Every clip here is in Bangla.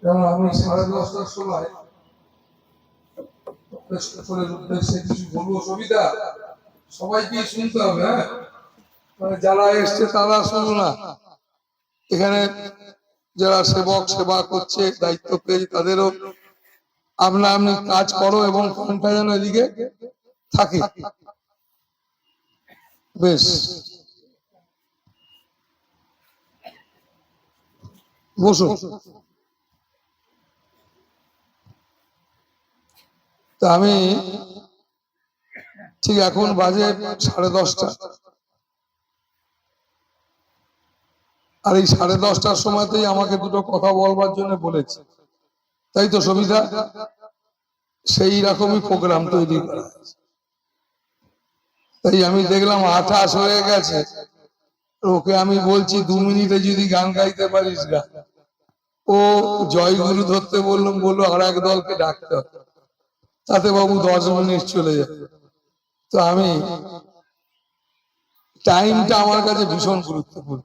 কারণ আমি 10:30টার সময় উদ্দেশ্যে কিছু বলবো, সুবিধা সবাইকে শুনতে হবে। হ্যাঁ, মানে যারা এসছে তারা শুধু না, এখানে যারা সেবক সেবা করছে দায়িত্ব পেয়ে তাদেরও আপনা আপনি কাজ করো এবং ফোনটা যেন এদিকে থাকে। বেশ, বসো। তা আমি ঠিক এখন বাজে 10:30, আর এই 10:30টার সময়তেই আমাকে দুটো কথা বলবার জন্য বলেছে, তাই তো সুবিধা? সেই রকমই প্রোগ্রাম তৈরি করা হয়েছে। তাই আমি দেখলাম 28 হয়ে গেছে, ওকে আমি বলছি 2 মিনিটে যদি গান গাইতে পারিস গা। ও জয়গুরু ধরতে বললো আর এক দলকে ডাকতে হবে, তাতে বাবু 10 মিনিট চলে যাবে। তো আমি টাইমটা আমার কাছে ভীষণ গুরুত্বপূর্ণ,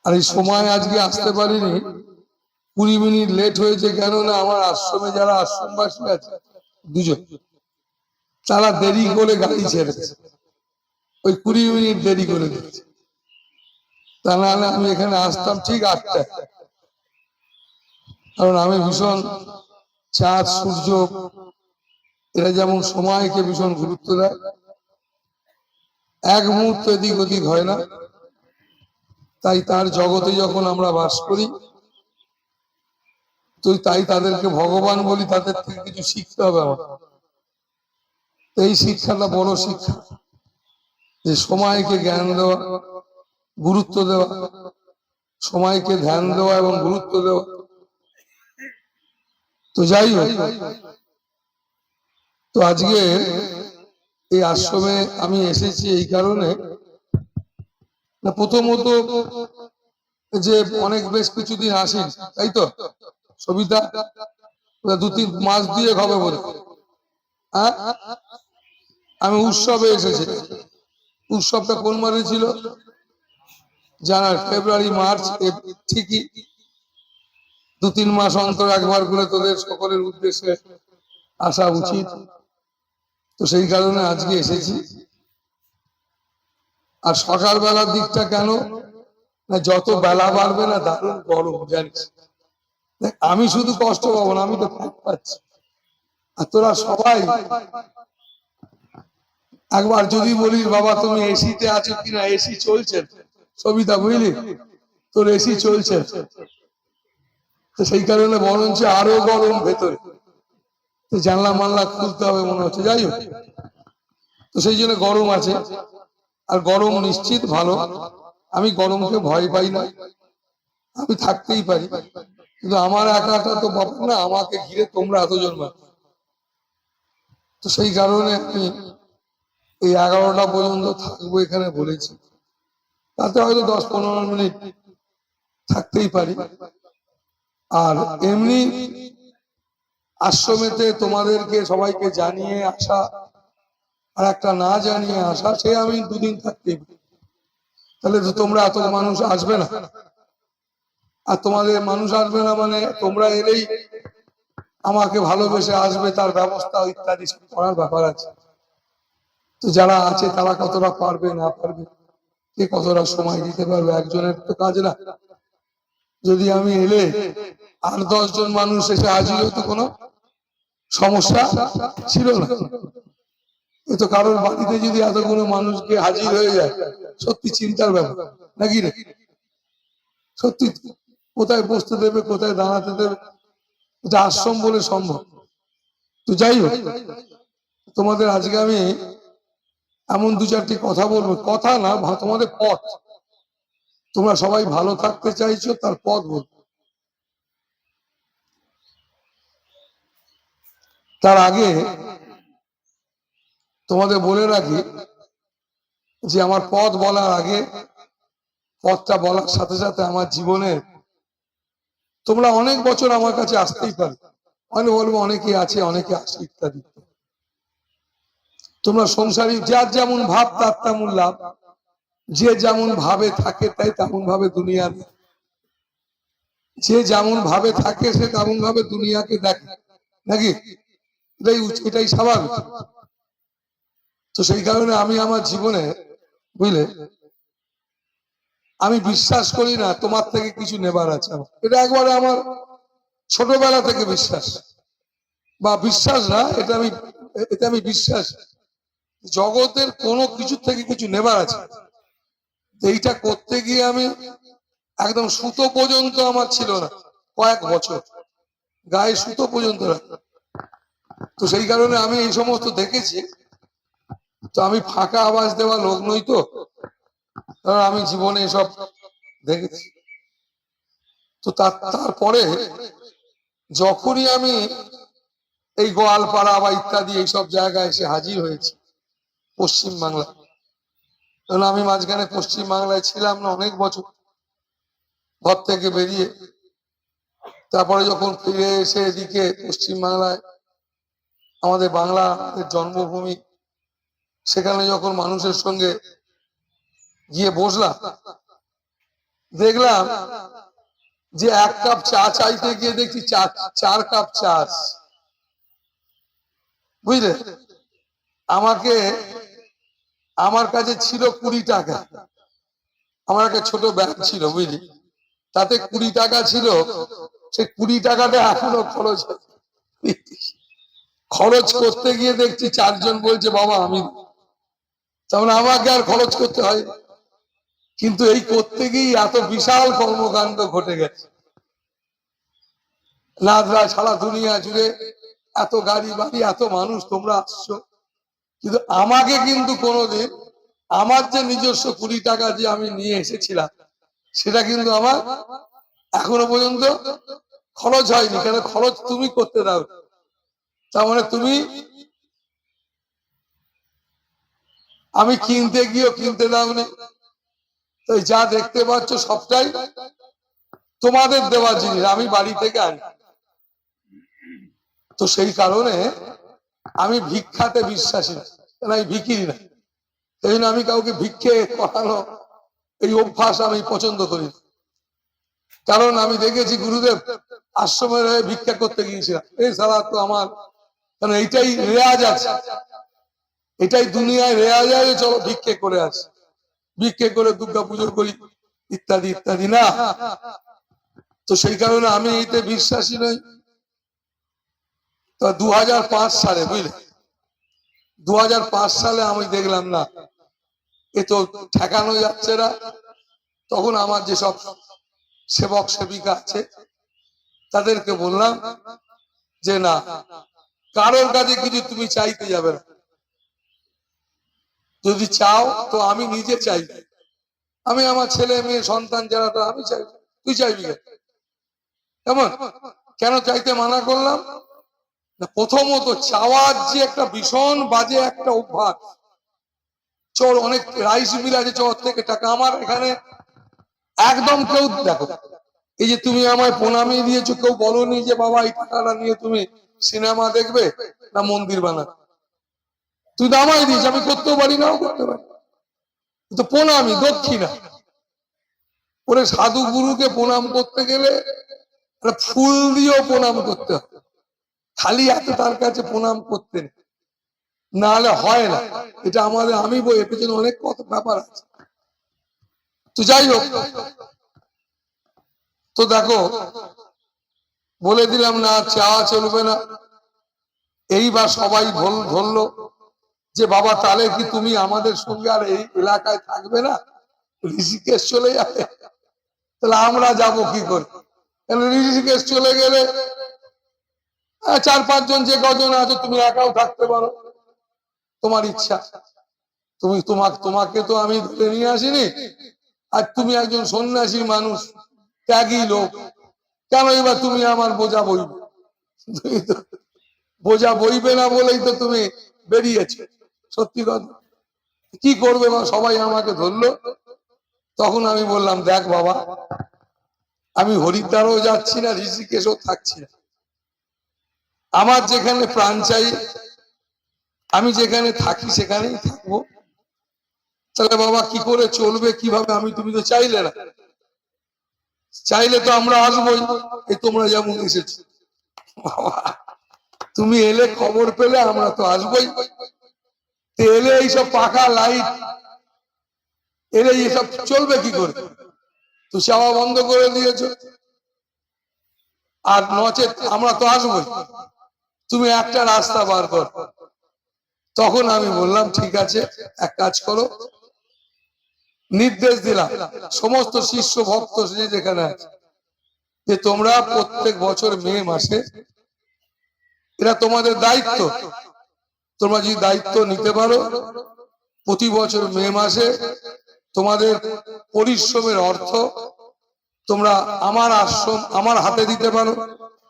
আর এই সময় আজকে আসতে পারিনি, 20 মিনিট লেট হয়েছে। কেন না আমার আশ্রমে যারা আশ্রমবাসী আছে দুজন, তারা দেরি করে গাড়ি ছেড়েছে, ওই 20 মিনিট দেরি করে দিচ্ছে। তা নাহলে আমি এখানে আসতাম ঠিক 8টায়। কারণ আমি ভীষণ চাঁদ সূর্য এরা যেমন সময়কে ভীষণ গুরুত্ব দেয়, এক মুহূর্ত এদিক ওদিক হয় না। তাই তার জগতে যখন আমরা বাস করি, তো তাই তাদেরকে ভগবান বলি, তাদের থেকে কিছু শিখতে হবে আমার। এই শিক্ষাটা বড় শিক্ষা, যে সময়কে জ্ঞান দেওয়া, গুরুত্ব দেওয়া, সময়কে ধ্যান দেওয়া এবং গুরুত্ব দেওয়া। তো যাই হোক, তো আজকে এই আশ্রমে আমি এসেছি এই কারণে, প্রথমত যে অনেক বেশ কিছুদিন আসেন, তাই তো সবিতা? 2-3 মাস দিয়ে হবে বলে। আমি উৎসবে এসেছি। উৎসবটা কোন মাসে ছিল? জানুয়ারি, ফেব্রুয়ারি, মার্চ। ঠিকই 2-3 মাস অন্তর একবার করে তোদের সকলের উদ্দেশ্যে আসা উচিত। তো সেই কারণে আজকে এসেছি। আর সকালবেলার দিকটা কেন না, যত বেলা বাড়বে না দারুণ গরম, জানিস? আমি শুধু কষ্ট পাবো না, আমি তো পাচ্ছি। আর তোরা সবাই একবার যদি বলিস বাবা তুমি এসিতে আছো কিনা, এসি চলছে সবিতা, বুঝলি? তোর এসি চলছে, তো সেই কারণে বরঞ্চ আরো গরম ভেতরে, তো জানলা মানলা খুলতে হবে মনে হচ্ছে। যাই হোক, তো সেই জন্য গরম আছে, আর গরম নিশ্চিত ভালো। আমি গরমকে ভয় পাই না, আমি থাকতেই পারি। কিন্তু আমার একাটা তো ব্যাপার না, আমাকে ঘিরে তোমরা এতজন মানুষ। তো সেই কারণে আমি এই 11টা পর্যন্ত থাকবো এখানে বলেছি, তাতে হয়তো 10-15 মিনিট থাকতেই পারি। আর এমনি আশ্রমেতে তোমাদেরকে সবাইকে জানিয়ে আসা আর একটা না জানিয়ে আসা, সে আমি 2 দিন থাকতেই পারি। তাহলে তো তোমরা এত মানুষ আসবে না, আর তোমাদের মানুষ আসবে না মানে তোমরা এলেই আমাকে ভালোবেসে আসবে, তার ব্যবস্থা ইত্যাদি করার ব্যাপার আছে। তো যারা আছে তারা কতটা পারবে না পারবে, কে কতটা সময় দিতে পারবে, একজনের তো কাজ না। যদি আমি এলে আর 10 জন মানুষ এসে হাজির হতো, কোনো সমস্যা ছিল না। এ তো কারোর বাড়িতে যদি এতগুলো মানুষকে হাজির হয়ে যায়, সত্যি চিন্তার ব্যাপার নাকি রে? সত্যি কোথায় বসতে দেবে, কোথায় দাঁড়াতে দেবে, এটা আশ্রম বলে সম্ভব? তো যাই হোক, তোমাদের আজকে আমি এমন 2-4টি কথা বলবো, কথা না, তোমাদের পথ, তোমরা সবাই ভালো থাকতে চাইছো, তার পথ বলবো। তার আগে তোমাদের বলে রাখি যে আমার পথ বলার আগে, পথটা বলার সাথে সাথে আমার জীবনে তোমরা অনেক বছর আমার কাছে আসতেই পারো, আমি বলবো অনেকে আছে, অনেকে আসে ইত্যাদি। তোমরা সংসারী, যার যেমন ভাব তার তেমন লাভ, যে যেমন ভাবে থাকে তাই তেমন ভাবে দুনিয়ার যে যেমন ভাবে থাকে সে তেমন ভাবে দুনিয়াকে দেখে, নাকি? এটাই স্বাভাবিক। তো সেই কারণে আমি আমার জীবনে, বুঝলে, আমি বিশ্বাস করি না তোমার থেকে কিছু নেবার আছে। এটা একবারে আমার ছোটবেলা থেকে বিশ্বাস, বা বিশ্বাস না, এটা আমি বিশ্বাস, জগতের কোনো কিছু থেকে কিছু নেবার আছে। এইটা করতে গিয়ে আমি একদম সুতো পর্যন্ত আমার ছিল না, কয়েক বছর গায়ে সুতো পর্যন্ত রাখতাম। তো সেই কারণে আমি এই সমস্ত দেখেছি। তো আমি ফাঁকা আওয়াজ দেওয়া লোক নই, তো কারণ আমি জীবনে এসব দেখেছি। তো তারপরে যখনই আমি এই গোয়ালপাড়া বা ইত্যাদি এইসব জায়গায় এসে হাজির হয়েছি পশ্চিম বাংলা, কারণ আমি মাঝখানে পশ্চিম বাংলায় ছিলাম না অনেক বছর, ঘর থেকে বেরিয়ে। তারপরে যখন ফিরে এসে এদিকে পশ্চিম বাংলায়, আমাদের বাংলা জন্মভূমি, সেখানে যখন মানুষের সঙ্গে গিয়ে বসলাম, দেখলাম যে এক কাপ চা চাইতে গিয়ে দেখছি 4 কাপ চা। বুঝলে, আমার কাছে ছিল 20 টাকা। আমার একটা ছোট ব্যাগ ছিল, বুঝলি, তাতে 20 টাকা ছিল। সেই 20 টাকাটা এখনো খরচ করতে গিয়ে দেখছি 4 জন বলছে বাবা আমি, তেমন আমাকে আর খরচ করতে হয়। কিন্তু এই করতে গিয়ে এত বিশাল কর্মকাণ্ড ঘটে গেছে। নাদরা সারা দুনিয়া জুড়ে এত গাড়ি বাড়ি, এত মানুষ, তোমরা আসছো, কিন্তু আমাকে কিন্তু কোনোদিন আমার যে নিজস্ব 20 টাকা যে আমি নিয়ে এসেছিলাম, সেটা কিন্তু আমার এখনো পর্যন্ত খরচ হয়নি। কেন খরচ তুমি করতে দাও, তার মানে তুমি, আমি কিনতে গিয়েও কিনতে দাওনি। তো যা দেখতে পাচ্ছ সবটাই তোমাদের দেওয়া জিনিস, আমি বাড়ি থেকে আনি। তো সেই কারণে আমি ভিক্ষাতে বিশ্বাসী না, আমি ভিখিরি না। এই জন্য আমি কাউকে ভিক্ষে করানো এই অভ্যাস আমি পছন্দ করি। কারণ আমি দেখেছি গুরুদেব আশ্রমের হয়ে ভিক্ষা করতে গিয়েছিলাম, এই সারা তো আমার, কারণ এইটাই রেয়াজ আছে, এটাই দুনিয়ায় রেয়াজ আছে, চলো ভিক্ষে করে আসি, ভিক্ষে করে দুর্গা পুজো করি ইত্যাদি ইত্যাদি, না। তো সেই কারণে আমি এতে বিশ্বাসী নই। তো 2005 সালে, বুঝলে, 2005 সালে আমি দেখলাম না এ তো ঠেকানো যাচ্ছে না। তখন আমার যেসব সেবক সেবিকা আছে তাদেরকে বললাম যে না, কারোর কাছে কিছু তুমি চাইতে যাবে না, যদি চাও তো আমি নিজে চাই, আমি আমার ছেলে মেয়ে সন্তান যারা, তো আমি চাই, তুই চাইবি কেমন? কেন চাইতে মানা করলাম? প্রথমত চাওয়ার যে একটা ভীষণ বাজে একটা অভ্যাস। চোর অনেক রাইস মিল আছে, চোর থেকে টাকা, আমার এখানে একদম কেউ, দেখো এই যে তুমি আমায় প্রণামী দিয়েছো, কেউ বলোনি যে বাবা এই টাকাটা নিয়ে তুমি সিনেমা দেখবে না মন্দির বানাবে। তুই তো আমায় দিয়েছ, আমি করতেও পারি, নাও করতে পারি, তো প্রণামী দক্ষিণা। ওরে সাধু গুরুকে প্রণাম করতে গেলে ফুল দিয়েও প্রণাম করতে হবে, খালি এত তার কাছে প্রণাম করতে না হলে হয় না। এটা আমাদের, আমি বই এর পেছনে অনেক কত ব্যাপার আছে। তো যাই হোক, তো দেখো বলে দিলাম না চাওয়া চলবে না। এইবার সবাই ধরলো যে বাবা তাহলে কি তুমি আমাদের সঙ্গে আর এই এলাকায় থাকবে না, ঋষিকেশ চলে যাবে? তাহলে আমরা যাব কি করে? ঋষিকেশ চলে গেলে 4-5 জন যে কজন আছে তুমি একাও থাকতে পারো, তোমার ইচ্ছা। তোমাকে তো আমি ধরে নিয়ে আসিনি, আর তুমি একজন সন্ন্যাসী মানুষ, ত্যাগী লোক, কেন এবার তুমি আমার বোঝা বইবে? বোঝা বইবে না বলেই তো তুমি বেরিয়েছো। সত্যি কথা, কি করবে? সবাই আমাকে ধরলো। তখন আমি বললাম দেখ বাবা, আমি হরিদ্বারও যাচ্ছি না, ঋষিকেশও থাকছি না, আমার যেখানে প্রাণ চাই, আমি যেখানে থাকি সেখানেই থাকবো। তাহলে বাবা কি করে চলবে, কিভাবে? তুমি তো চাইলে না। চাইলে তো আমরা আসবোই, এই তোমরা যেমন এসেছো। তুমি এলে খবর পেলে আমরা তো আসবোই। এলে এইসব পাকা লাইট এলে এইসব চলবে কি করে? তো সেবা বন্ধ করে দিয়েছো, আর নচেত আমরা তো আসবোই, তুমি একটা রাস্তা বার কর। তখন আমি বললাম ঠিক আছে, এক কাজ করো, নির্দেশ দিলাম সমস্ত শিষ্য ভক্ত যেখানে আছে, যে তোমরা প্রত্যেক বছর মে মাসে, এটা তোমাদের দায়িত্ব, তোমরা যদি দায়িত্ব নিতে পারো, প্রতি বছর মে মাসে তোমাদের পরিশ্রমের অর্থ তোমরা আমার আশ্রম আমার হাতে দিতে পারো।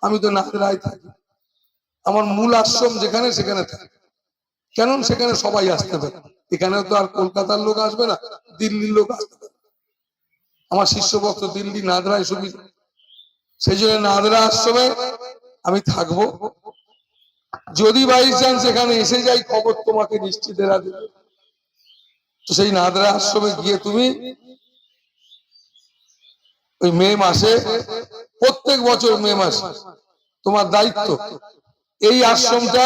আমি তো নাগরায় থাকি, আমার মূল আশ্রম যেখানে সেখানে থাকি, কেন সেখানে সবাই আসতে পারে। এখানে তো আর কলকাতার লোক আসবে না, দিল্লির লোক আসবে না। আমার শিষ্য ভক্ত দিল্লি নাদরায় সুবিধা, সেই জন্য নাদরা আশ্রমে আমি থাকবো। যদি বাই চান্স এখানে এসে যাই, খবর তোমাকে নিশ্চিত এরা দেবে। তো সেই নাদরা আশ্রমে গিয়ে তুমি ওই মে মাসে, প্রত্যেক বছর মে মাসে তোমার দায়িত্ব, এই আশ্রমটা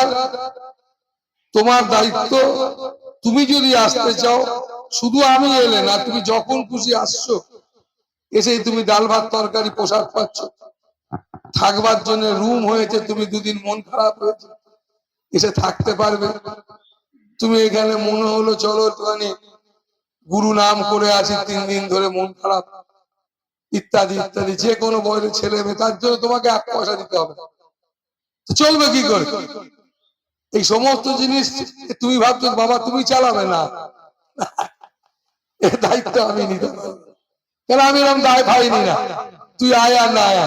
তোমার দায়িত্ব। তুমি যদি আসতে চাও, শুধু আমি এলে না, তুমি যখন খুশি আসছো, এসেই তুমি ডাল ভাত তরকারি পোশাক পাচ্ছ, থাকবার জন্য রুম হয়েছে, তুমি দুদিন মন খারাপ হয়েছে এসে থাকতে পারবে। তুমি এখানে মনে হলো চলো একটুখানি গুরু নাম করে আছি 3 দিন ধরে, মন খারাপ ইত্যাদি ইত্যাদি, যে কোনো বয়সের ছেলে মেয়ে, তার জন্য তোমাকে 1 পয়সা দিতে হবে, চলবে কি করে? এই সমস্ত জিনিস তুমি ভাবছো বাবা তুমি চালাবে না, এর দায়িত্ব আমি নিতে পারবো, কেন আমি এরকম দায় পাইনি না। তুই আয় আর না আয়,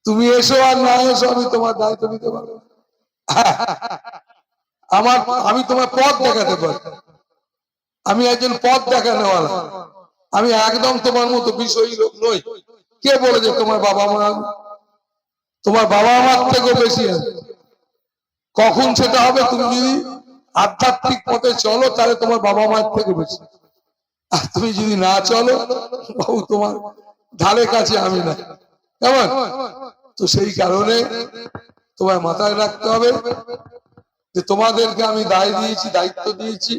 তুমি এসো আর না এসো, আমি তোমার দায়িত্ব নিতে পারবো। আমি তোমার পথ দেখাতে পারি, আমি একজন পথ দেখানোওয়ালা, আমি একদম তোমার মতো বিষয়ী লোক নই। কে বলেছে তোমার বাবা মা? তোমার বাবা মার থেকেও বেশি আছে। কখন সেটা হবে? তুমি যদি আধ্যাত্মিক পথে চলো, তাহলে তোমার বাবা মার থেকে বেশি। আর তুমি যদি না চলো, বাবু তোমার ধারে কাছে আমি না, কেমন? তো সেই কারণে তোমার মাথায় রাখতে হবে যে তোমাদেরকে আমি দায় দিয়েছি, দায়িত্ব দিয়েছি,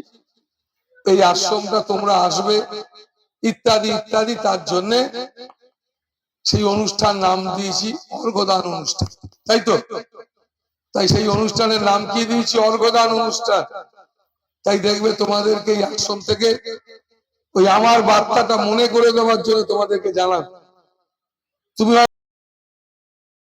এই আশ্রমটা তোমরা আসবে ইত্যাদি ইত্যাদি। তার জন্য সেই অনুষ্ঠান নাম দিয়েছি অর্ঘ্যদান অনুষ্ঠান, তাই তো? তাই সেই অনুষ্ঠানের নাম কি দিয়েছি? অর্ঘ্যদান অনুষ্ঠান। তাই দেখবে তোমাদেরকে এই আশ্রম থেকে ওই আমার বার্তাটা মনে করে দেওয়ার জন্য তোমাদেরকে জানাব। তুমি